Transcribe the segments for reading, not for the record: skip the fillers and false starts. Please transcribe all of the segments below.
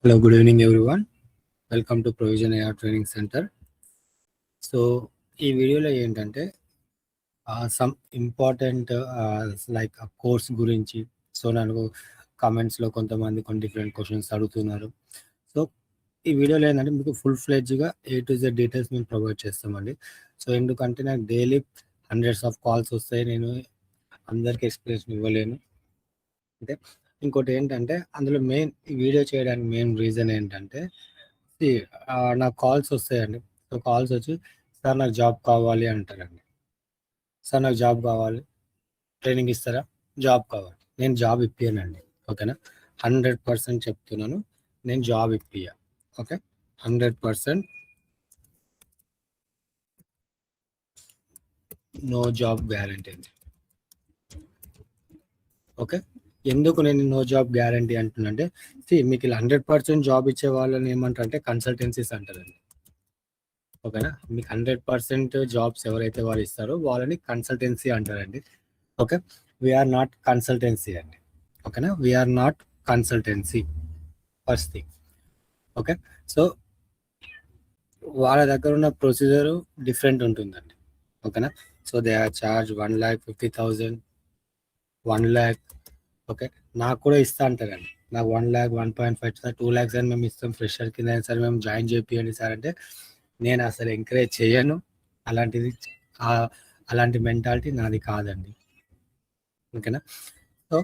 Hello, good evening everyone. Welcome to Provision AI Training Center. So ఈ వీడియోలో ఏంటంటే some important like course గురించి. So నాకు కామెంట్స్లో కొంతమంది కొన్ని డిఫరెంట్ క్వశ్చన్స్ అడుగుతున్నారు. సో ఈ వీడియోలో ఏంటంటే మీకు ఫుల్ ఫ్లెడ్జ్గా A to Z డీటెయిల్స్ మేము ప్రొవైడ్ చేస్తామండి. సో ఎందుకంటే నాకు డైలీ హండ్రెడ్స్ ఆఫ్ కాల్స్ వస్తాయి, నేను అందరికీ ఎక్స్ప్లెనేషన్ ఇవ్వలేను. అంటే ఇంకోటి ఏంటంటే అందులో మెయిన్ ఈ వీడియో చేయడానికి మెయిన్ రీజన్ ఏంటంటే నాకు కాల్స్ వస్తాయండి. సో కాల్స్ వచ్చి, సార్ నాకు జాబ్ కావాలి అంటారండి. సార్ నాకు జాబ్ కావాలి, ట్రైనింగ్ ఇస్తారా, జాబ్ కావాలి. నేను జాబ్ ఇప్పియనండి, ఓకేనా. 100% చెప్తున్నాను, నేను జాబ్ ఇప్పియ. ఓకే, 100% నో జాబ్ గ్యారంటీ అండి. ఓకే, ఎందుకు నేను నో జాబ్ గ్యారంటీ అంటున్నానంటే, మీకు ఇలా 100% జాబ్ ఇచ్చే వాళ్ళని ఏమంటారంటే కన్సల్టెన్సీస్ అంటారండి, ఓకేనా. మీకు 100% జాబ్స్ ఎవరైతే వాళ్ళు ఇస్తారో వాళ్ళని కన్సల్టెన్సీ అంటారండి. ఓకే, వీఆర్ నాట్ కన్సల్టెన్సీ అండి, ఓకేనా. We are not consultancy first thing. Okay, so వాళ్ళ దగ్గర ఉన్న ప్రొసీజర్ డిఫరెంట్ ఉంటుందండి, ఓకేనా. So they are charge 1,50,000, 1 lakh. Okay, నాకు కూడా ఇస్తా అంటారండి. నాకు 1 lakh, 1.5 సార్, 2 lakhs అని మేము ఇస్తాం, ఫ్రెషర్ కింద సార్ మేము జాయిన్ చేపియండి సార్ అంటే నేను అసలు ఎంకరేజ్ చేయను. అలాంటిది అలాంటి మెంటాలిటీ నాది కాదండి, ఓకేనా. సో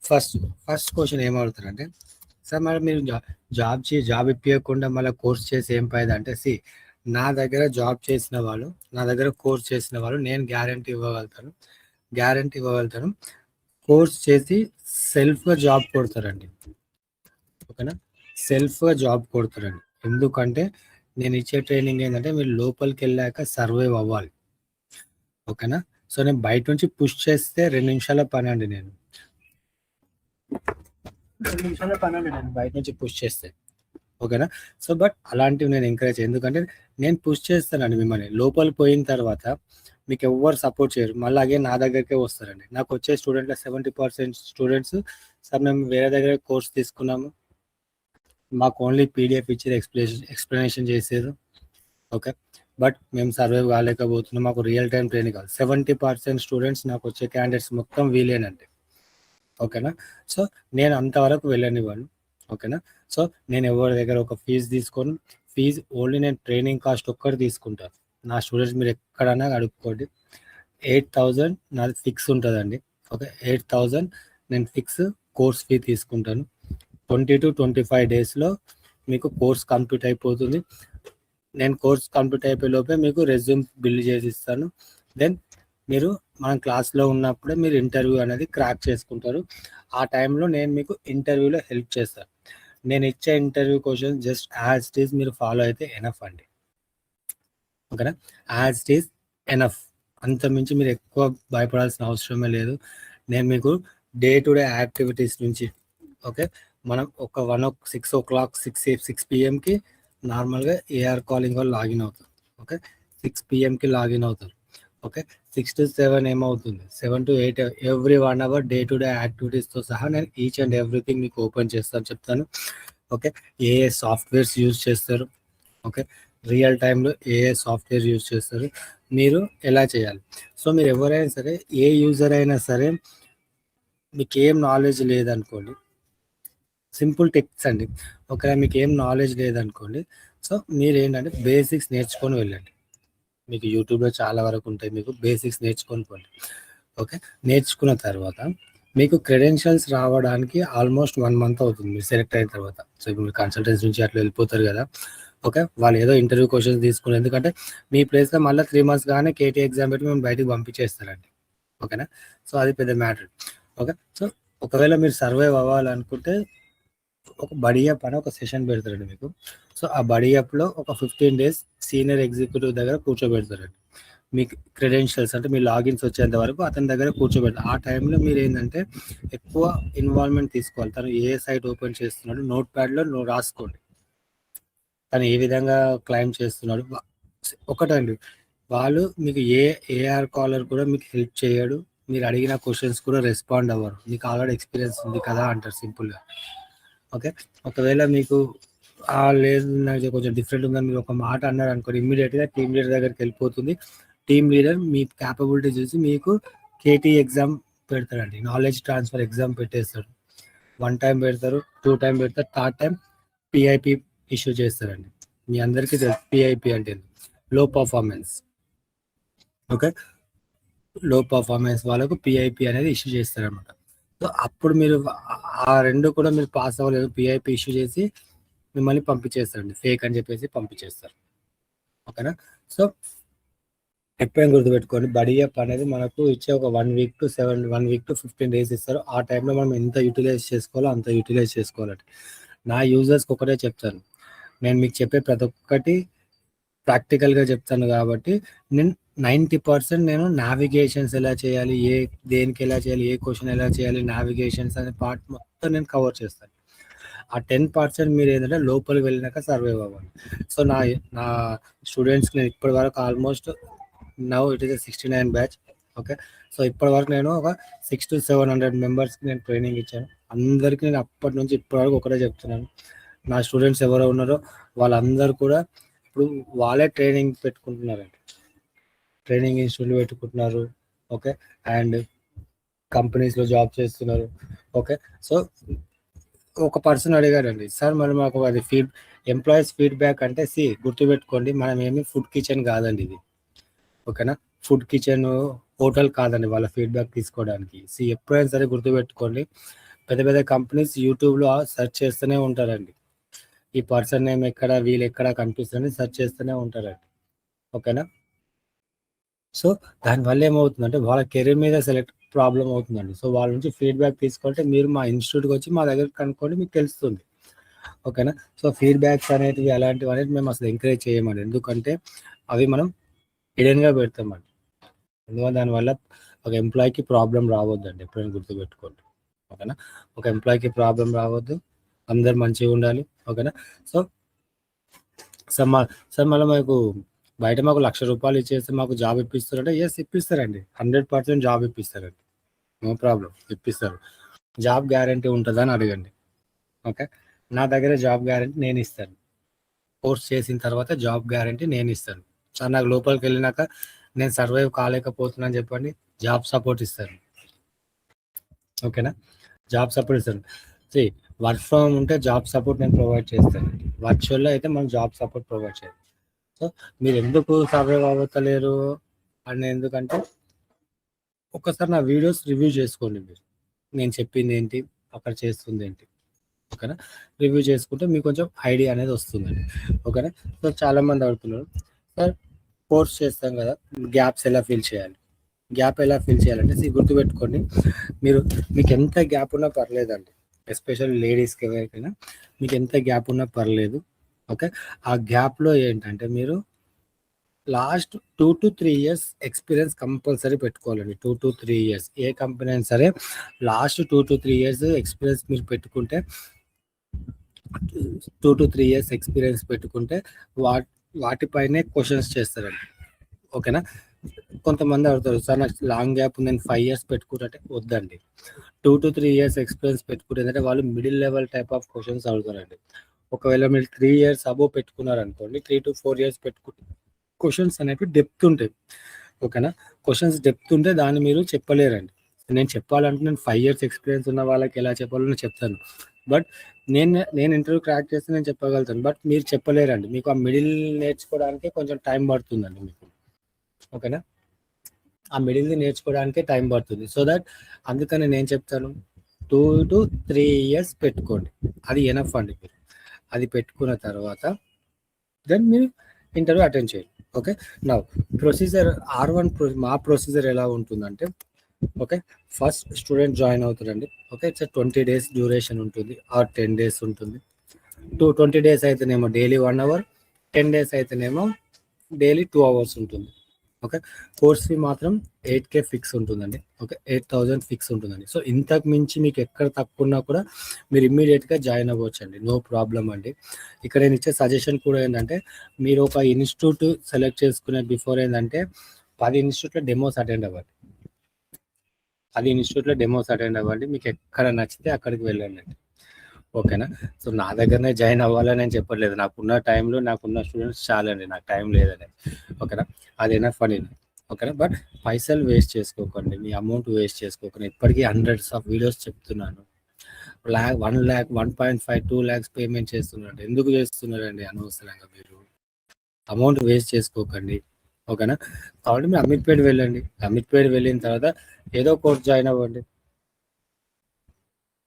ఫస్ట్ క్వశ్చన్ ఏమవుతారంటే, సార్ మరి మీరు జాబ్ ఇప్పించకుండా మళ్ళీ కోర్స్ చేసి ఏం ఫైదా అంటే, నా దగ్గర జాబ్ చేసిన వాళ్ళు, నా దగ్గర కోర్స్ చేసిన వాళ్ళు నేను గ్యారంటీ ఇవ్వగలుగుతాను. కోర్స్ చేసి సెల్ఫ్గా జాబ్ కొడతారండి, ఓకేనా. సెల్ఫ్గా జాబ్ కొడతారండి. ఎందుకంటే నేను ఇచ్చే ట్రైనింగ్ ఏంటంటే మీరు లోపలికి వెళ్ళాక సర్వైవ్ అవ్వాలి, ఓకేనా. సో నేను బయట నుంచి పుష్ చేస్తే 2 నిమిషాల పని అండి, నేను 2 నిమిషాల పని అండి నేను బయట నుంచి పుష్ చేస్తే, ఓకేనా. సో బట్ అలాంటివి నేను ఎంకరేజ్, ఎందుకంటే నేను పుష్ చేస్తానండి మిమ్మల్ని. లోపల పోయిన తర్వాత మీకు ఎవ్వరు సపోర్ట్ చేయరు, మళ్ళీ అగే నా దగ్గరికే వస్తారండి. నాకు వచ్చే స్టూడెంట్లో 70% స్టూడెంట్స్, సార్ మేము వేరే దగ్గర కోర్స్ తీసుకున్నాము, మాకు ఓన్లీ PDF ఇచ్చి ఎక్స్ప్లెనేషన్ చేసేది, ఓకే, బట్ మేము సర్వైవ్ కాలేకపోతున్నాం, మాకు రియల్ టైం ట్రైనింగ్ కావాలి. 70% స్టూడెంట్స్ నాకు వచ్చే క్యాండిడేట్స్ మొత్తం వీలేనండి, ఓకేనా. సో నేను అంతవరకు వెళ్ళనివ్వను, ఓకేనా. సో నేను ఎవరి దగ్గర ఒక ఫీజు ఓన్లీ నేను ట్రైనింగ్ కాస్ట్ ఒక్కటి తీసుకుంటాను. నా స్టూడెంట్స్ మీరు ఎక్కడైనా అడుక్కోండి, 8,000 నాది ఫిక్స్ ఉంటుందండి, ఓకే. 8,000 నేను ఫిక్స్ కోర్స్ ఫీ తీసుకుంటాను. 20 to 25 డేస్లో మీకు కోర్స్ కంప్లీట్ అయిపోతుంది. నేను కోర్స్ కంప్లీట్ అయిపోయే లోపే మీకు రెజ్యూమ్ బిల్డ్ చేసి ఇస్తాను. దెన్ మీరు మన క్లాస్లో ఉన్నప్పుడే మీరు ఇంటర్వ్యూ అనేది క్రాక్ చేసుకుంటారు. ఆ టైంలో నేను మీకు ఇంటర్వ్యూలో హెల్ప్ చేస్తాను. నేను ఇచ్చే interview question just as it is మీరు ఫాలో అయితే ఎనఫ్ అండి, ఓకేనా. యాజ్ ఇట్ ఈజ్ ఎనఫ్, అంతమించి మీరు ఎక్కువ భయపడాల్సిన అవసరమే లేదు. నేను మీకు డే టు డే యాక్టివిటీస్ నుంచి, ఓకే, మనం ఒక 6 o'clock 6 PM నార్మల్గా AR కాలింగ్ వాళ్ళు లాగిన్ అవుతారు, ఓకే. 6 PM లాగిన్ అవుతారు, ఓకే. 6 to 7 ఏమవుతుంది, 7 to 8 every 1 hour day to day యాక్టివిటీస్తో సహా నేను ఈచ్ అండ్ ఎవ్రీథింగ్ మీకు ఓపెన్ చెప్తాను, ఓకే. ఏ సాఫ్ట్వేర్స్ యూజ్ చేస్తారు, ఓకే, రియల్ టైంలో ఏ సాఫ్ట్వేర్ యూజ్ చేస్తారు, మీరు ఎలా చేయాలి. సో మీరు ఎవరైనా సరే, ఏ యూజర్ అయినా సరే, మీకు ఏం నాలెడ్జ్ లేదనుకోండి, సింపుల్ టిప్స్ అండి, ఓకే. మీకు ఏం నాలెడ్జ్ లేదనుకోండి, సో మీరు ఏంటంటే బేసిక్స్ నేర్చుకొని వెళ్ళండి. మీకు యూట్యూబ్లో చాలా వరకు ఉంటాయి, మీకు బేసిక్స్ నేర్చుకొని పోండి, ఓకే. నేర్చుకున్న తర్వాత మీకు క్రెడెన్షియల్స్ రావడానికి ఆల్మోస్ట్ 1 month అవుతుంది మీరు సెలెక్ట్ అయిన తర్వాత. సో ఇప్పుడు మీరు కన్సల్టెన్సీ నుంచి అట్లా వెళ్ళిపోతారు కదా, ఓకే. వాళ్ళు ఏదో ఇంటర్వ్యూ క్వశ్చన్స్ తీసుకుని, ఎందుకంటే మీ ప్లేస్లో మళ్ళీ 3 months కానీ KT ఎగ్జామ్ పెట్టి మేము బయటకు పంపించేస్తారండి, ఓకేనా. సో అది పెద్ద మ్యాటర్, ఓకే. సో ఒకవేళ మీరు సర్వైవ్ అవ్వాలనుకుంటే ఒక బడియప్ అని ఒక సెషన్ పెడతారండి మీకు. సో ఆ బడియప్లో ఒక 15 days సీనియర్ ఎగ్జిక్యూటివ్ దగ్గర కూర్చోబెడతారండి. మీకు క్రెడెన్షియల్స్ అంటే మీ లాగిన్స్ వచ్చేంత వరకు అతని దగ్గర కూర్చోబెడతారు. ఆ టైంలో మీరు ఏంటంటే ఎక్కువ ఇన్వాల్వ్మెంట్ తీసుకోవాలి. తను ఏ సైట్ ఓపెన్ చేస్తున్నాడు నోట్ ప్యాడ్లో రాసుకోండి, తను ఏ విధంగా క్లైమ్ చేస్తున్నాడు. ఒకటండి, వాళ్ళు మీకు AR కాలర్ కూడా మీకు హెల్ప్ చేయడు, మీరు అడిగిన క్వశ్చన్స్ కూడా రెస్పాండ్ అవ్వరు. మీకు ఆల్రెడీ ఎక్స్పీరియన్స్ ఉంది కదా అంటారు సింపుల్గా, ఓకే. ఒకవేళ మీకు లేదు నాకు కొంచెం డిఫరెంట్ ఉందని మీరు ఒక మాట అన్నారు అనుకోండి, ఇమ్మీడియట్గా టీమ్ లీడర్ దగ్గరికి వెళ్ళిపోతుంది. టీమ్ లీడర్ మీ క్యాపబిలిటీ చూసి మీకు కేటీ ఎగ్జామ్ పెడతాడండి, నాలెడ్జ్ ట్రాన్స్ఫర్ ఎగ్జామ్ పెట్టేస్తాడు. 1 టైం పెడతారు, 2 టైం పెడతారు, 3rd టైం పిఐపి ఇష్యూ చేస్తారండి. మీ అందరికీ తెలుసు పిఐపి అంటే లో పర్ఫార్మెన్స్. ఓకే, లో పర్ఫార్మెన్స్ వాళ్ళకు పిఐపి అనేది ఇష్యూ చేస్తారనమాట. సో అప్పుడు మీరు ఆ 2 కూడా మీరు పాస్ అవ్వలేదు, పిఐపి ఇష్యూ చేసి మిమ్మల్ని పంపించేస్తారండి, ఫేక్ అని చెప్పేసి పంపించేస్తారు. ఓకేనా. సో ఎప్పుడైనా గుర్తుపెట్టుకోండి, బడియప్ అనేది మనకు ఇచ్చే ఒక 1 వీక్ టు 15 డేస్ ఇస్తారు. ఆ టైంలో మనం ఎంత యూటిలైజ్ చేసుకోవాలో అంత యూటిలైజ్ చేసుకోవాలండి. నా యూజర్స్కి ఒకటే చెప్తాను, నేను మీకు చెప్పే ప్రతి ఒక్కటి ప్రాక్టికల్గా చెప్తాను కాబట్టి నేను 90% నేను నావిగేషన్స్ ఎలా చేయాలి, దేనికి ఎలా చేయాలి, ఏ క్వశ్చన్ ఎలా చేయాలి, నావిగేషన్స్ అనే పార్ట్ మొత్తం నేను కవర్ చేస్తాను. ఆ 10% మీరు ఏంటంటే లోపలికి వెళ్ళినాక సర్వైవ్ అవ్వాలి. సో నా స్టూడెంట్స్కి నేను ఇప్పటి వరకు almost now it is 69 batch. Okay, so ఇప్పటి వరకు నేను ఒక 600 to 700 మెంబర్స్కి నేను ట్రైనింగ్ ఇచ్చాను. అందరికీ నేను అప్పటి నుంచి ఇప్పటి వరకు ఒకటే చెప్తున్నాను, నా స్టూడెంట్స్ ఎవరో ఉన్నారో వాళ్ళందరూ కూడా ఇప్పుడు వాళ్ళే ట్రైనింగ్ పెట్టుకుంటున్నారండి, ట్రైనింగ్ ఇన్స్టిట్యూట్లు పెట్టుకుంటున్నారు. ఓకే, అండ్ కంపెనీస్లో జాబ్ చేస్తున్నారు. ఓకే, సో ఒక పర్సన్ అడిగారండి, సార్ మరి మాకు అది ఎంప్లాయీస్ ఫీడ్బ్యాక్ అంటే గుర్తుపెట్టుకోండి, మనం ఏమి ఫుడ్ కిచెన్ కాదండి ఇది. ఓకేనా, ఫుడ్ కిచెన్ హోటల్ కాదండి వాళ్ళ ఫీడ్బ్యాక్ తీసుకోవడానికి. ఎప్పుడైనా సరే గుర్తుపెట్టుకోండి, పెద్ద పెద్ద కంపెనీస్ యూట్యూబ్లో సెర్చ్ చేస్తూనే ఉంటారండి, ఈ పర్సన్ నేమ్ ఎక్కడ, వీళ్ళు ఎక్కడ కనిపిస్తుందని సెర్చ్ చేస్తూనే ఉంటారండి. ఓకేనా, సో దానివల్ల ఏమవుతుందంటే వాళ్ళ కెరీర్ మీద ప్రాబ్లం అవుతుందండి. సో వాళ్ళ నుంచి ఫీడ్బ్యాక్ తీసుకుంటే మీరు మా ఇన్స్టిట్యూట్కి వచ్చి మా దగ్గర కనుక్కోండి, మీకు తెలుస్తుంది. ఓకేనా, సో ఫీడ్బ్యాక్స్ అనేటివి అలాంటివి అనేది మేము అసలు ఎంకరేజ్ చేయమండి, ఎందుకంటే అవి మనం హిడెన్గా పెడతామండి. ఎందుకంటే దానివల్ల ఒక ఎంప్లాయీకి ప్రాబ్లం రావద్దండి, ఎప్పుడైనా గుర్తుపెట్టుకోండి. ఓకేనా, ఒక ఎంప్లాయీకి ప్రాబ్లం రావద్దు, అందరు మంచిగా ఉండాలి. ఓకేనా, సో సార్ మళ్ళీ మాకు బయట మాకు ₹1,00,000 ఇచ్చేస్తే మాకు జాబ్ ఇప్పిస్తారంటే ఎస్ ఇప్పిస్తారండి, 100% జాబ్ ఇప్పిస్తారండి, నో ప్రాబ్లం ఇప్పిస్తారు. జాబ్ గ్యారంటీ ఉంటుందా అని అడగండి. ఓకే, నా దగ్గర జాబ్ గ్యారంటీ నేను ఇస్తాను, కోర్స్ చేసిన తర్వాత జాబ్ గ్యారంటీ నేను ఇస్తాను. సార్ నాకు లోపలికి వెళ్ళినాక నేను సర్వైవ్ కాలేకపోతున్నాను చెప్పండి, జాబ్ సపోర్ట్ ఇస్తాను. ఓకేనా, జాబ్ సపోర్ట్ ఇస్తాను. వర్క్ ఫ్రమ్ ఉంటే జాబ్ సపోర్ట్ నేను ప్రొవైడ్ చేస్తాను, వర్చువల్లో అయితే మనం జాబ్ సపోర్ట్ ప్రొవైడ్ చేయాలి. సో మీరు ఎందుకు సర్వైవ్ అవ్వతలేరు అని, ఎందుకంటే ఒక్కసారి నా వీడియోస్ రివ్యూ చేసుకోండి, మీరు నేను చెప్పింది ఏంటి, అక్కడ చేస్తుంది ఏంటి. ఓకేనా, రివ్యూ చేసుకుంటే మీకు కొంచెం ఐడియా అనేది వస్తుందండి. ఓకేనా, సో చాలామంది అడుగుతున్నారు, సార్ కోర్స్ చేస్తాం కదా, గ్యాప్స్ ఎలా ఫిల్ చేయాలి, గ్యాప్ ఎలా ఫిల్ చేయాలంటే గుర్తుపెట్టుకోండి, మీకు ఎంత గ్యాప్ ఉన్నా పర్లేదండి, ఎస్పెషల్లీ లేడీస్కి ఎవరికైనా మీకు ఎంత గ్యాప్ ఉన్నా పర్లేదు. ఓకే, ఆ గ్యాప్లో ఏంటంటే మీరు last 2 to 3 years experience compulsory పెట్టుకోవాలండి. 2 to 3 years ఏ కంపెనీ అయినా సరే లాస్ట్ 2 to 3 years ఎక్స్పీరియన్స్ మీరు పెట్టుకుంటే 2 to 3 years ఎక్స్పీరియన్స్ పెట్టుకుంటే వాటిపైనే క్వశ్చన్స్ చేస్తారండి. ఓకేనా, కొంతమంది అడుగుతారు, సార్ నాకు లాంగ్ గ్యాప్ నేను 5 years పెట్టుకుంటే వద్దండి, 2 to 3 years ఎక్స్పీరియన్స్ పెట్టుకుంటే ఏంటంటే వాళ్ళు middle level type of questions అడుగుతారండి. ఒకవేళ మీరు 3 years అబోవ్ పెట్టుకున్నారనుకోండి, 3 to 4 years పెట్టుకుంటే క్వశ్చన్స్ అనేవి డెప్త్ ఉంటాయి. ఓకేనా, క్వశ్చన్స్ డెప్త్ ఉంటే దాన్ని మీరు చెప్పలేరండి. నేను చెప్పాలంటే నేను 5 years ఎక్స్పీరియన్స్ ఉన్న వాళ్ళకి ఎలా చెప్పాలో నేను చెప్తాను, బట్ నేను ఇంటర్వ్యూ క్రాక్ చేస్తే నేను చెప్పగలుగుతాను, బట్ మీరు చెప్పలేరండి, మీకు ఆ మిడిల్ నేర్చుకోవడానికి కొంచెం టైం పడుతుందండి మీకు. ఓకేనా, ఆ మిడిల్ది నేర్చుకోవడానికే టైం పడుతుంది. సో దట్ అందుకని నేను చెప్తాను 2 to 3 years పెట్టుకోండి, అది ఎనఫ్ అండి. మీరు అది పెట్టుకున్న తర్వాత దెన్ మీరు ఇంటర్వ్యూ అటెండ్ చేయండి. ఓకే, నా ప్రొసీజర్ R1 మా ప్రొసీజర్ ఎలా ఉంటుందంటే, ఓకే, ఫస్ట్ స్టూడెంట్ జాయిన్ అవుతారండి. ఓకే, ఇట్స్ 20 days డ్యూరేషన్ ఉంటుంది, ఆర్ 10 days ఉంటుంది. 20 days అయితేనేమో డైలీ 1 hour, 10 days అయితేనేమో డైలీ 2 hours ఉంటుంది. ఓకే, కోర్స్ ఫీ మాత్రం 8K ఫిక్స్ ఉంటుందండి. ఓకే, 8,000 ఫిక్స్ ఉంటుందండి. సో ఇంతకు మించి మీకు ఎక్కడ తక్కువ ఉన్నా కూడా మీరు ఇమ్మీడియట్గా జాయిన్ అవ్వచ్చు అండి, నో ప్రాబ్లం అండి. ఇక్కడ నేను ఇచ్చే సజెషన్ కూడా ఏంటంటే, మీరు ఒక ఇన్స్టిట్యూట్ సెలెక్ట్ చేసుకునే బిఫోర్ ఏంటంటే 10 ఇన్స్టిట్యూట్లో డెమోస్ అటెండ్ అవ్వండి, 10 ఇన్స్టిట్యూట్లో డెమోస్ అటెండ్ అవ్వండి, మీకు ఎక్కడ నచ్చితే అక్కడికి వెళ్ళండి. ఓకేనా. సో నా దగ్గరనే జాయిన్ అవ్వాలని నేను చెప్పట్లేదు, నాకున్న టైంలో నాకున్న స్టూడెంట్స్ చాలండి, నాకు టైం లేదని. ఓకేనా, అది ఎనఫ్ అని. ఓకేనా, బట్ పైసలు వేస్ట్ చేసుకోకండి, మీ అమౌంట్ వేస్ట్ చేసుకోకండి. ఇప్పటికీ హండ్రెడ్స్ ఆఫ్ వీడియోస్ చెప్తున్నాను. 1 lakh 1.5 2 lakhs పేమెంట్ చేస్తున్నారండి. ఎందుకు చేస్తున్నారండి అనవసరంగా? మీరు అమౌంట్ వేస్ట్ చేసుకోకండి. ఓకేనా, కాబట్టి మీరు అమీర్పేట వెళ్ళండి. అమీర్పేట వెళ్ళిన తర్వాత ఏదో కోర్స్ జాయిన్ అవ్వండి.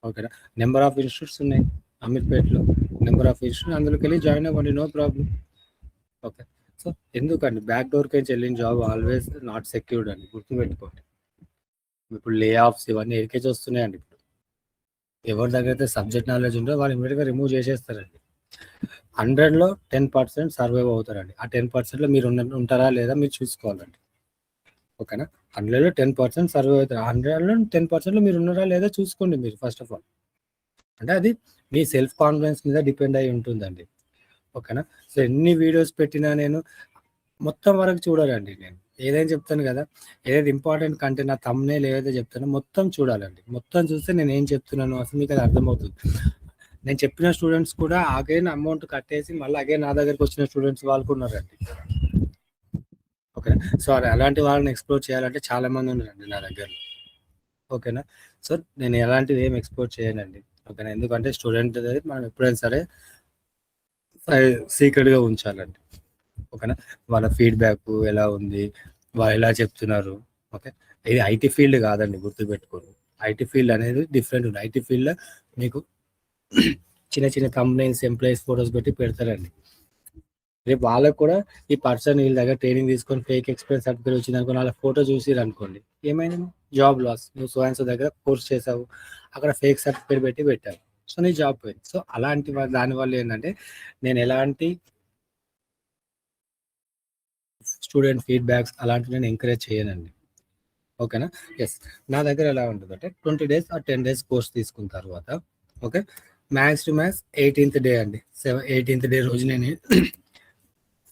ఓకేనా, నెంబర్ ఆఫ్ ఇన్స్టిట్యూట్స్ ఉన్నాయి అమీర్పేటలో, నెంబర్ ఆఫ్ ఇన్స్టిట్యూట్, అందులోకి వెళ్ళి జాయిన్ అవ్వండి, నో ప్రాబ్లం. ఓకే, సో ఎందుకండి బ్యాక్ డోర్కి నుంచి వెళ్ళిన జాబ్ ఆల్వేస్ నాట్ సెక్యూర్డ్ అండి, గుర్తుపెట్టుకోండి. ఇప్పుడు లే ఆఫ్స్ ఇవన్నీ ఎరికేజ్ వస్తున్నాయండి. ఇప్పుడు ఎవరి దగ్గర అయితే సబ్జెక్ట్ నాలెడ్జ్ ఉందో వాళ్ళు ఇమీడియట్గా రిమూవ్ చేసేస్తారండి. 100లో 10% సర్వైవ్ అవుతారండి. ఆ 10%లో మీరు ఉంటారా లేదా మీరు చూసుకోవాలండి. ఓకేనా, 100లో 10% సర్వైవ్ అవుతారు, 100లో 10%లో మీరు ఉన్నారా లేదా చూసుకోండి మీరు ఫస్ట్ ఆఫ్ ఆల్. అంటే అది మీ సెల్ఫ్ కాన్ఫిడెన్స్ మీద డిపెండ్ అయి ఉంటుందండి. ఓకేనా, సో ఎన్ని వీడియోస్ పెట్టినా నేను మొత్తం వరకు చూడాలండి. నేను ఏదైనా చెప్తాను కదా, ఏదైతే ఇంపార్టెంట్ కంటెంట్ నా థంబ్నెయిల్ ఏదైతే చెప్తానో మొత్తం చూడాలండి. మొత్తం చూస్తే నేను ఏం చెప్తున్నాను అసలు మీకు అది అర్థమవుతుంది. నేను చెప్పిన స్టూడెంట్స్ కూడా అగైన్ అమౌంట్ కట్టేసి మళ్ళీ అగైన్ నా దగ్గరికి వచ్చిన స్టూడెంట్స్ వాళ్ళు ఉన్నారండి. ఓకే, సో అలాంటి వాళ్ళని ఎక్స్ప్లోర్ చేయాలంటే చాలా మంది ఉన్నారండి నా దగ్గర. ఓకేనా, సో నేను ఎలాంటిది ఏం ఎక్స్ప్లోర్ చేయనండి. ఓకేనా, ఎందుకంటే స్టూడెంట్ అనేది మనం ఎప్పుడైనా సరే సీక్రెట్గా ఉంచాలండి. ఓకేనా, వాళ్ళ ఫీడ్బ్యాక్ ఎలా ఉంది, వాళ్ళు ఎలా చెప్తున్నారు. ఓకే, ఇది ఐటీ ఫీల్డ్ కాదండి, గుర్తుపెట్టుకోండి. ఐటీ ఫీల్డ్ అనేది డిఫరెంట్ ఉంది. ఐటీ ఫీల్డ్లో మీకు చిన్న చిన్న కంపెనీస్ ఎంప్లాయీస్ ఫొటోస్ పెట్టి పెడతారండి. రేపు వాళ్ళకు కూడా ఈ పర్సన్ వీళ్ళ దగ్గర ట్రైనింగ్ తీసుకొని ఫేక్ ఎక్స్పీరియన్స్ సర్టిఫికేట్ వచ్చింది అనుకోని వాళ్ళ ఫోటో చూసిరు అనుకోండి, ఏమైనా జాబ్ లాస్. నువ్వు సో అండ్ సో దగ్గర కోర్స్ చేసావు, అక్కడ ఫేక్ సర్టిఫికేట్ పెట్టావు, సో నీ జాబ్ పోయింది. సో అలాంటి దానివల్ల ఏంటంటే నేను ఎలాంటి స్టూడెంట్ ఫీడ్బ్యాక్స్ అలాంటివి నేను ఎంకరేజ్ చేయనండి. ఓకేనా, ఎస్. నా దగ్గర ఎలా ఉంటుందంటే 20 days ఆ 10 days కోర్స్ తీసుకున్న తర్వాత okay, maths to maths 18th day అండి. 18th డే రోజు నేను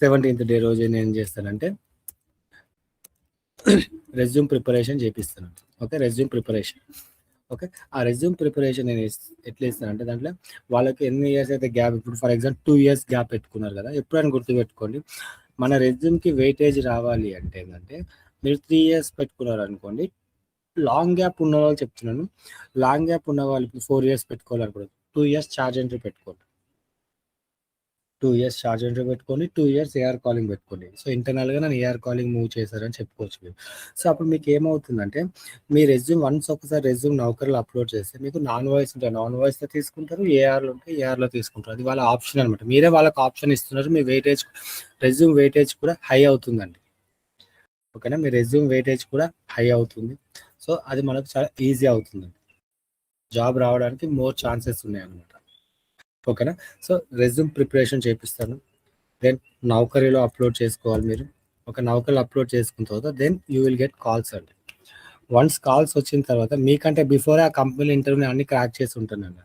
17th డే రోజు నేను ఏం చేస్తానంటే రెజ్యూమ్ ప్రిపరేషన్ చేపిస్తాను. Okay, resume preparation. ఓకే, ఆ రెజ్యూమ్ ప్రిపరేషన్ నేను ఎట్లా ఇస్తానంటే దాంట్లో వాళ్ళకి ఎన్ని ఇయర్స్ అయితే గ్యాప్, ఇప్పుడు ఫర్ ఎగ్జాంపుల్ 2 years గ్యాప్ పెట్టుకున్నారు కదా, ఎప్పుడైనా గుర్తుపెట్టుకోండి, మన రెజ్యూమ్కి వెయిటేజ్ రావాలి అంటే ఏంటంటే మీరు 3 years పెట్టుకున్నారు అనుకోండి, లాంగ్ గ్యాప్ ఉన్న వాళ్ళు చెప్తున్నాను, లాంగ్ గ్యాప్ ఉన్న వాళ్ళు ఇప్పుడు 4 years పెట్టుకోవాలనుకోండి, 2 years ఛార్జ్ ఎంట్రీ పెట్టుకోండి, 2 years ఛార్జ్ ఎంట్రీ పెట్టుకోండి, 2 years ఏఆర్ కాలింగ్ పెట్టుకోండి. సో ఇంటర్నల్గా నన్ను ఏఆర్ కాలింగ్ మూవ్ చేశారని చెప్పుకోవచ్చు మీరు. సో అప్పుడు మీకు ఏమవుతుందంటే మీ రెజ్యూమ్ వన్స్ ఒకసారి రెజ్యూమ్ నౌకర్లో అప్లోడ్ చేస్తే మీకు నాన్ వాయిస్ ఉంటాయి, నాన్ వాయిస్లో తీసుకుంటారు, ఏఆర్లో ఉంటే ఏఆర్లో తీసుకుంటారు. అది వాళ్ళ ఆప్షన్ అనమాట, మీరే వాళ్ళకి ఆప్షన్ ఇస్తున్నారు. మీ వెయిటేజ్, రెజ్యూమ్ వెయిటేజ్ కూడా హై అవుతుందండి. ఓకేనా, మీ రెజ్యూమ్ వెయిటేజ్ కూడా హై అవుతుంది. సో అది మనకు చాలా ఈజీ అవుతుంది, జాబ్ రావడానికి మోర్ ఛాన్సెస్ ఉన్నాయి అన్నమాట. ఓకేనా, సో రెజ్యూమ్ ప్రిపరేషన్ చేపిస్తాను. దెన్ నౌకరీలో అప్లోడ్ చేసుకోవాలి మీరు. ఒక నౌకరీలో అప్లోడ్ చేసుకున్న తర్వాత then you will get calls అండి. వన్స్ కాల్స్ వచ్చిన తర్వాత మీకంటే బిఫోర్ ఆ కంపెనీ ఇంటర్వ్యూ అన్ని క్రాక్ చేసి ఉంటున్నాను.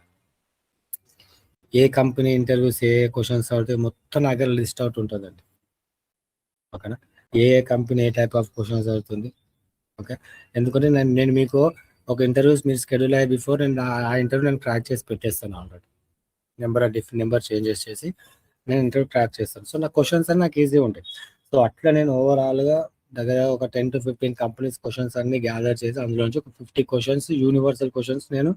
ఏ కంపెనీ ఇంటర్వ్యూస్, ఏ క్వశ్చన్స్ అవుతాయి మొత్తం నా దగ్గర లిస్ట్ అవుట్ ఉంటుందండి. ఓకేనా, ఏ కంపెనీ ఏ టైప్ ఆఫ్ క్వశ్చన్స్ అవుతుంది. ఓకే, ఎందుకంటే నేను మీకు ఒక ఇంటర్వ్యూస్ మీరు షెడ్యూల్ అయ్యే బిఫోర్ నేను ఆ ఇంటర్వ్యూ నేను క్రాక్ చేసి పెట్టేస్తాను ఆల్రెడీ. నెంబర్ చేంజెస్ చేసి నేను ఇంటర్వ్యూ క్రాక్ చేస్తాను. సో నా క్వశ్చన్స్ అన్నీ నాకు ఈజీ ఉంటాయి. సో అట్లా నేను ఓవరాల్గా దగ్గర ఒక 10 to 15 కంపెనీస్ క్వశ్చన్స్ అన్ని గ్యాదర్ చేసి అందులోంచి ఒక 50 క్వశ్చన్స్ యూనివర్సల్ క్వశ్చన్స్ నేను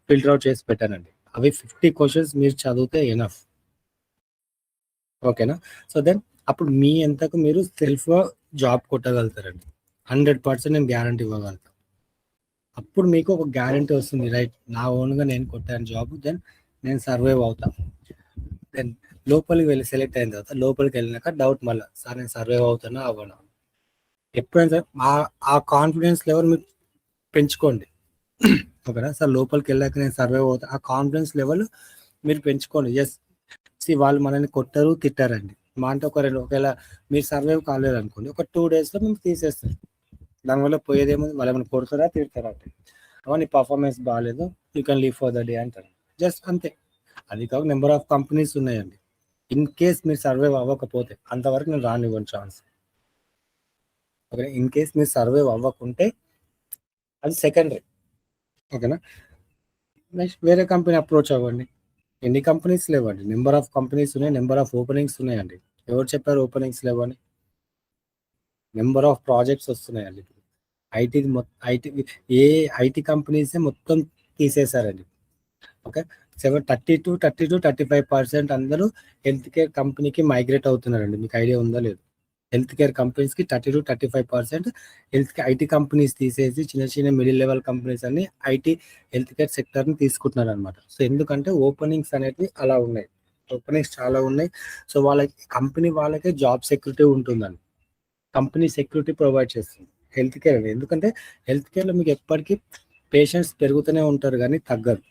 ఫిల్టర్ అవుట్ చేసి పెట్టానండి. అవి 50 క్వశ్చన్స్ మీరు చదివితే ఎనఫ్. ఓకేనా, సో దెన్ అప్పుడు మీ ఎంతకు మీరు సెల్ఫ్గా జాబ్ కొట్టగలుగుతారండి. 100% నేను గ్యారంటీ ఇవ్వగలుగుతాను. అప్పుడు మీకు ఒక గ్యారంటీ వస్తుంది, రైట్ నా ఓన్గా నేను కొట్టాను జాబ్, దెన్ నేను సర్వైవ్ అవుతాను. దెన్ లోపలికి వెళ్ళి సెలెక్ట్ అయిన తర్వాత లోపలికి వెళ్ళినాక డౌట్ మళ్ళీ, సార్ నేను సర్వైవ్ అవుతానా అవ్వను. ఎప్పుడైనా సరే ఆ కాన్ఫిడెన్స్ లెవెల్ మీరు పెంచుకోండి. ఓకేనా, సార్ లోపలికి వెళ్ళాక నేను సర్వైవ్ అవుతాను, ఆ కాన్ఫిడెన్స్ లెవెల్ మీరు పెంచుకోండి. ఎస్, వాళ్ళు మనల్ని కొట్టారు తిట్టారండి, మా అంటే ఒకవేళ మీరు సర్వైవ్ కాలేదు అనుకోండి, ఒక 2 daysలో మేము తీసేస్తాం. దానివల్ల పోయేదేముంది, వాళ్ళు ఏమైనా కొడతారా తిడతారా అంటే నీ పర్ఫార్మెన్స్ బాగాలేదు, you can leave for the day అంటారు, జస్ట్ అంతే. అది కాక నెంబర్ ఆఫ్ కంపెనీస్ ఉన్నాయండి. ఇన్ కేస్ మీరు సర్వైవ్ అవ్వకపోతే అంతవరకు నేను రానివ్వను ఛాన్స్. ఓకే, ఇన్ కేస్ మీరు సర్వైవ్ అవ్వకుంటే అది సెకండరీ. ఓకేనా, నెక్స్ట్ వేరే కంపెనీ అప్రోచ్ అవ్వండి. ఎన్ని కంపెనీస్ లేవండి? నెంబర్ ఆఫ్ కంపెనీస్ ఉన్నాయి, నెంబర్ ఆఫ్ ఓపెనింగ్స్ ఉన్నాయండి. ఎవరు చెప్పారు ఓపెనింగ్స్ లేవని? నెంబర్ ఆఫ్ ప్రాజెక్ట్స్ వస్తున్నాయండి. ఐటీ ఏ ఐటీ కంపెనీసే మొత్తం తీసేశారండి. ఓకే, 35% అందరూ హెల్త్ కేర్ కంపెనీకి మైగ్రేట్ అవుతున్నారండి. మీకు ఐడియా ఉందా లేదు? హెల్త్ కేర్ కంపెనీస్కి 35% ఐటీ కంపెనీస్ తీసేసి చిన్న చిన్న మిడిల్ లెవెల్ కంపెనీస్ అన్ని ఐటీ హెల్త్ కేర్ సెక్టర్ని తీసుకుంటున్నారు అనమాట. సో ఎందుకంటే ఓపెనింగ్స్ అనేవి అలా ఉన్నాయి, ఓపెనింగ్స్ చాలా ఉన్నాయి. సో వాళ్ళకి కంపెనీ వాళ్ళకే జాబ్ సెక్యూరిటీ ఉంటుందండి. కంపెనీ సెక్యూరిటీ ప్రొవైడ్ చేస్తుంది హెల్త్ కేర్ అనేది. ఎందుకంటే హెల్త్ కేర్లో మీకు ఎప్పటికీ పేషెంట్స్ పెరుగుతూనే ఉంటారు కానీ తగ్గరు.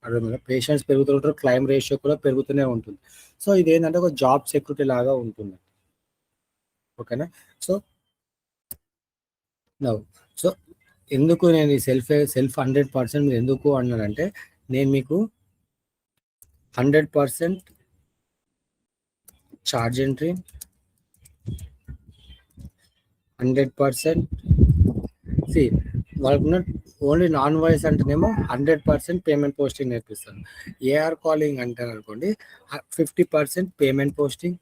అర్థమైందా? పేషెంట్స్ పెరుగుతూ ఉంటారు, క్లైమ్ రేషియో కూడా పెరుగుతూనే ఉంటుంది. సో ఇది ఏంటంటే ఒక జాబ్ సెక్యూరిటీ లాగా ఉంటుంది. ఓకేనా? సో నౌ సో ఎందుకు నేను ఈ సెల్ఫ్ 100% మీరు ఎందుకు అన్నానంటే, నేను మీకు 100% చార్జ్ ఎంట్రీ, 100% వాళ్ళకున్న ఓన్లీ నాన్ వాయిస్ అంటేనేమో 100% పేమెంట్ పోస్టింగ్ నేర్పిస్తాను. ఏఆర్ కాలింగ్ అంటే అనుకోండి 50% payment posting,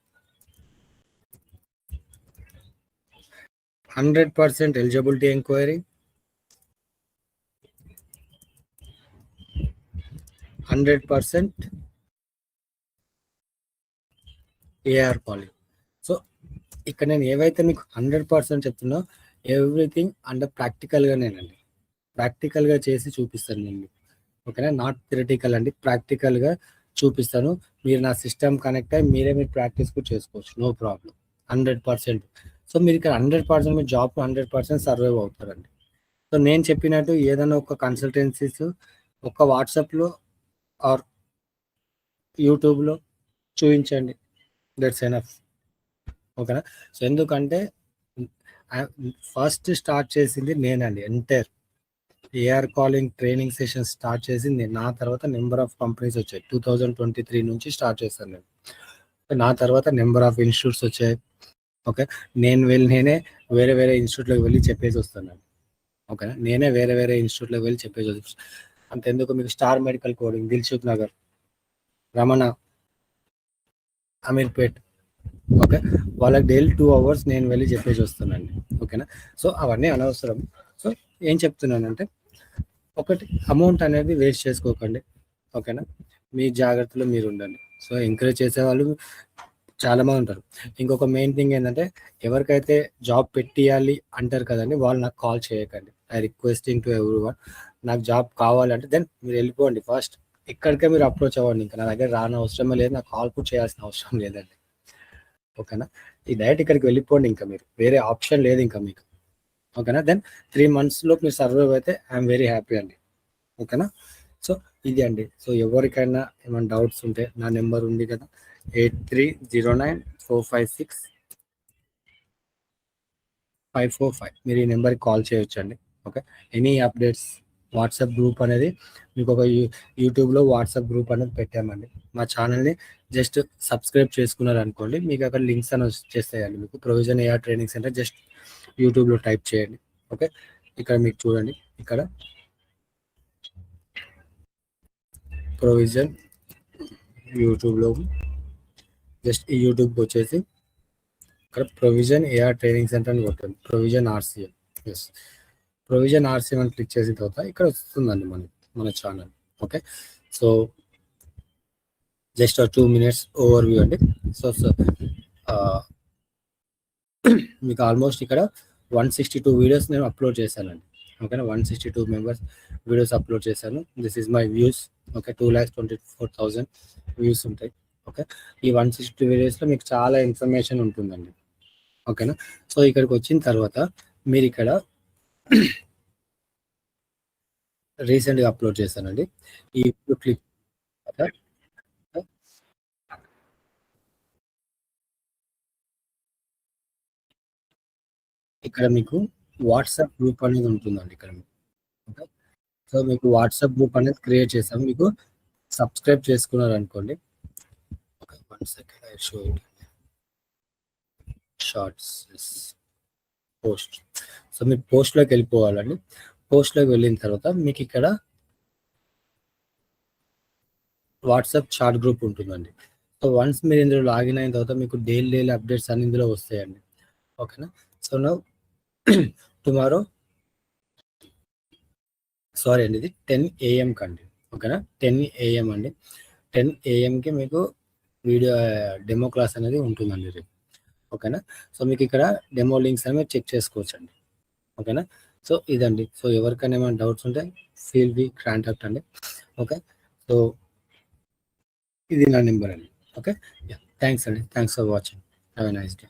100% eligibility enquiry, 100% AR calling. So ఇక్కడ నేను ఏవైతే మీకు 100% చెప్తున్నా ఎవ్రీథింగ్ అండర్ ప్రాక్టికల్గానేనండి. ప్రాక్టికల్గా చేసి చూపిస్తాను నేను. ఓకేనా? నాట్ థియరిటికల్ అండి, ప్రాక్టికల్గా చూపిస్తాను. మీరు నా సిస్టమ్ కనెక్ట్ అయ్యి మీరు ప్రాక్టీస్ కూడా చేసుకోవచ్చు, నో ప్రాబ్లం. 100%. సో మీరు ఇక్కడ 100% మీ జాబ్ 100% సర్వైవ్ అవుతారండి. సో నేను చెప్పినట్టు ఏదైనా ఒక కన్సల్టెన్సీస్ ఒక వాట్సాప్లో ఆర్ యూట్యూబ్లో చూపించండి, దట్స్ ఎనఫ్. ఓకేనా? సో ఎందుకంటే ఫస్ట్ స్టార్ట్ చేసింది నేనండి. Entire AR calling training session start చేసింది నా తర్వాత నెంబర్ ఆఫ్ కంపెనీస్ వచ్చాయి. 2023 నుంచి స్టార్ట్ చేశాను నేను. నా తర్వాత నెంబర్ ఆఫ్ ఇన్స్టిట్యూట్స్ వచ్చాయి. ఓకే, నేనే వేరే వేరే ఇన్స్టిట్యూట్లోకి వెళ్ళి చెప్పేసి వస్తున్నాను. ఓకేనా? నేనే వేరే వేరే ఇన్స్టిట్యూట్లోకి వెళ్ళి చెప్పేసి వస్తాను. అంతెందుకు, మీకు star medical coding, Dilsukh Nagar, Ramana, Ameerpet, okay, వాళ్ళకి డైలీ 2 hours నేను వెళ్ళి చెప్పేసి వస్తున్నాను. ఓకేనా? సో అవన్నీ అనవసరం. సో ఏం చెప్తున్నానంటే, ఒకటి అమౌంట్ అనేది వేస్ట్ చేసుకోకండి. ఓకేనా? మీ జాగ్రత్తలో మీరు ఉండండి. సో ఎంకరేజ్ చేసేవాళ్ళు చాలామంది ఉంటారు. ఇంకొక మెయిన్ థింగ్ ఏంటంటే, ఎవరికైతే జాబ్ పెట్టియాలి అంటారు కదండి, వాళ్ళు నాకు కాల్ చేయకండి. ఐ రిక్వెస్టింగ్ టు ఎవ్రీవన్, నాకు జాబ్ కావాలంటే దెన్ మీరు వెళ్ళిపోండి ఫస్ట్. ఇక్కడికే మీరు అప్రోచ్ అవ్వండి. ఇంకా నా దగ్గర రాని అవసరమే లేదు, నాకు కాల్ కూడా చేయాల్సిన అవసరం లేదండి. ఓకేనా? ఈ డైరెక్ట్ ఇక్కడికి వెళ్ళిపోండి, ఇంకా మీరు వేరే ఆప్షన్ లేదు ఇంకా మీకు. ఓకేనా? దెన్ 3 monthsలో మీరు సర్వైవ్ అయితే ఐఎమ్ వెరీ హ్యాపీ అండి. ఓకేనా? సో ఇది అండి. సో ఎవరికైనా ఏమైనా డౌట్స్ ఉంటే నా నెంబర్ ఉంది కదా, 8309456545, మీరు ఈ నెంబర్కి కాల్ చేయొచ్చండి. Okay, any updates, WhatsApp group అనేది మీకు ఒక యూట్యూబ్లో వాట్సాప్ గ్రూప్ అనేది పెట్టామండి. మా ఛానల్ని జస్ట్ సబ్స్క్రైబ్ చేసుకున్నారు అనుకోండి, మీకు అక్కడ లింక్స్ అని వచ్చేస్తాయండి. మీకు provision AR training centre just యూట్యూబ్లో టైప్ చేయండి. ఓకే, ఇక్కడ మీకు చూడండి, ఇక్కడ ప్రొవిజన్ యూట్యూబ్లో జస్ట్ ఈ యూట్యూబ్కి వచ్చేసి ఇక్కడ ప్రొవిజన్ ఏఆర్ ట్రైనింగ్ సెంటర్ అని కొట్టండి, provision RCM. Yes, provision RCM అని క్లిక్ చేసిన తర్వాత ఇక్కడ వస్తుందండి మన channel. Okay, so just 2 minutes overview అండి. సో మీకు ఆల్మోస్ట్ ఇక్కడ 162 వీడియోస్ నేను అప్లోడ్ చేశానండి. ఓకేనా? 162 మెంబర్స్ వీడియోస్ అప్లోడ్ చేశాను. This is my views. Okay, 2,24,000 views ఉంటాయి. ఓకే, ఈ 162 వీడియోస్లో మీకు చాలా ఇన్ఫర్మేషన్ ఉంటుందండి. ఓకేనా? సో ఇక్కడికి వచ్చిన తర్వాత మీరు ఇక్కడ రీసెంట్గా అప్లోడ్ చేశానండి. ఈ క్లిక్ ఇక్కడ మీకు వాట్సాప్ గ్రూప్ అనేది ఉంటుందండి. ఇక్కడ మీకు ఓకే, సో మీకు వాట్సాప్ గ్రూప్ అనేది క్రియేట్ చేసాము. మీకు సబ్స్క్రైబ్ చేసుకున్నారు అనుకోండి. Okay, 1 second, I show it. Shorts, post. So మీరు పోస్ట్లోకి వెళ్ళిపోవాలండి. పోస్ట్లోకి వెళ్ళిన తర్వాత మీకు ఇక్కడ వాట్సాప్ చాట్ గ్రూప్ ఉంటుందండి. సో వన్స్ మీరు ఇందులో లాగిన్ అయిన తర్వాత మీకు డైలీ అప్డేట్స్ అన్ని ఇందులో వస్తాయండి. ఓకేనా. సో నౌ టుమారో సారీ అండి, ఇది 10 AM కండి. ఓకేనా, 10 AM అండి. 10 AMకి మీకు వీడియో డెమో క్లాస్ అనేది ఉంటుందండి రేపు. ఓకేనా. సో మీకు ఇక్కడ డెమో లింక్స్ అనేవి చెక్ చేసుకోవచ్చండి. ఓకేనా. సో ఇదండి. సో ఎవరికైనా ఏమైనా డౌట్స్ ఉంటే ఫీల్ ఫ్రీ కాంటాక్ట్ అండి. ఓకే. సో ఇది నా నెంబర్ అండి. ఓకే. థ్యాంక్స్ అండి. Thanks for watching. Have a nice day.